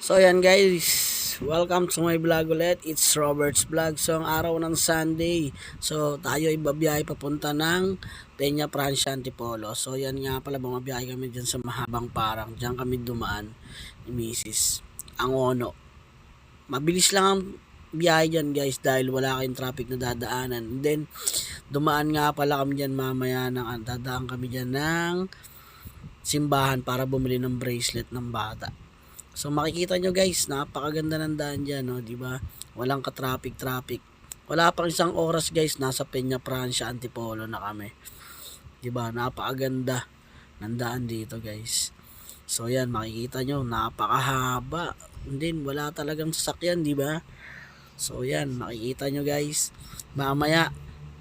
So yan guys, welcome to my vlog ulit. It's Robert's Vlog. So ang araw ng Sunday, so tayo ay babiyahe papunta ng Peña Francia, Antipolo. So yan nga pala, bumabiyahe kami dyan sa mahabang parang. Diyan kami dumaan ni Mrs. Angono. Mabilis lang ang biyahe dyan guys dahil wala kayong traffic na dadaanan. And then dumaan nga pala kami dyan mamaya dadaan kami dyan ng simbahan para bumili ng bracelet ng bata. So makikita nyo guys, napakaganda ng daan dyan, no? Diba? Walang ka-traffic. Wala pang isang oras guys, nasa Peña Francia, Antipolo na kami. Diba? Napakaganda ng daan dito guys. So yan, makikita nyo, napakahaba. And then, wala talagang sasakyan, diba? So yan, makikita nyo guys. Mamaya,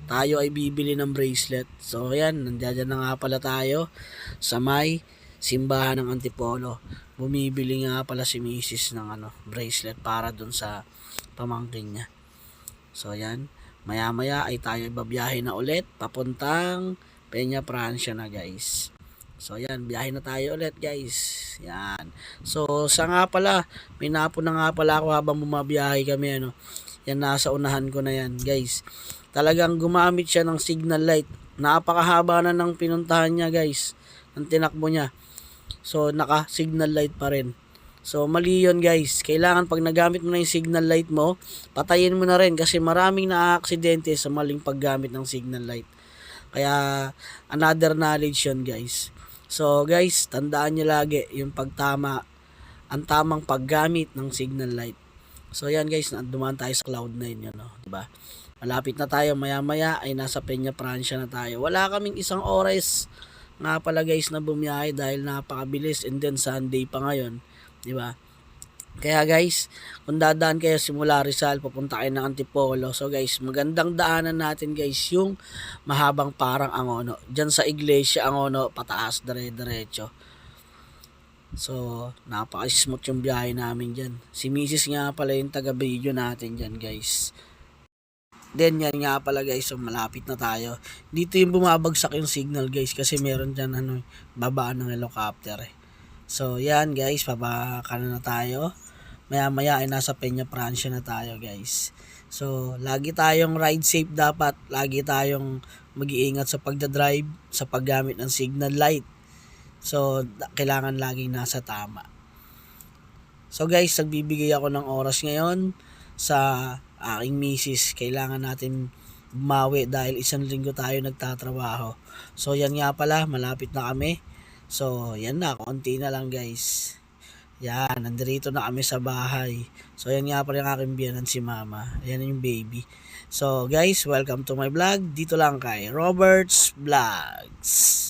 tayo ay bibili ng bracelet. So yan, nandiyan na nga pala tayo sa may simbahan ng Antipolo. Bumibili nga pala si Mrs. ng bracelet para dun sa pamangkin niya. So yan, maya maya ay tayo babiyahe na ulit papuntang Peña Francia na guys. So yan, biyahe na tayo ulit guys. Yan. So sa nga pala, minapo na nga pala ako habang bumabiyahe kami Yan, nasa unahan ko na yan guys. Talagang gumamit siya ng signal light. Napakahaba na ng pinuntahan niya guys. Ang tinakbo niya. So, naka-signal light pa rin. So, mali yun guys. Kailangan pag nagamit mo na yung signal light mo, patayin mo na rin kasi maraming na-aksidente sa maling paggamit ng signal light. Kaya, another knowledge yun guys. So, guys, tandaan nyo lagi yung ang tamang paggamit ng signal light. So, yan guys, dumaan tayo sa Cloud9 yun, diba? Malapit na tayo, maya-maya ay nasa Peña Francia na tayo. Wala kaming isang oras nga pala guys na bumiyahe dahil napakabilis, and then Sunday pa ngayon, di ba? Kaya guys, kung dadaan kayo simula Rizal papunta kayo ng Antipolo, so guys, magandang daanan natin guys yung mahabang parang Angono. Diyan sa Iglesia Angono, pataas dire-diretso. So, napaka-smooth yung biyahe namin diyan. Si Mrs. nga pala yung taga-video natin diyan guys. Then yan nga pala guys, so malapit na tayo. Dito yung bumabagsak yung signal guys kasi meron dyan babaan ng helicopter So yan guys, pabaka na tayo. Maya maya ay nasa Peña Francia na tayo guys. So lagi tayong ride safe dapat. Lagi tayong mag-iingat sa pagdadrive, sa paggamit ng signal light. So kailangan laging nasa tama. So guys, nagbibigay ako ng oras ngayon sa aking misis. Kailangan natin bumawi dahil isang linggo tayo nagtatrabaho. So yan nga pala, malapit na kami. So yan na, konti na lang guys. Yan, nandito na kami sa bahay. So yan nga pala yung aking biyanan si mama. Yan yung baby. So guys, welcome to my vlog. Dito lang kay Robert's Vlogs.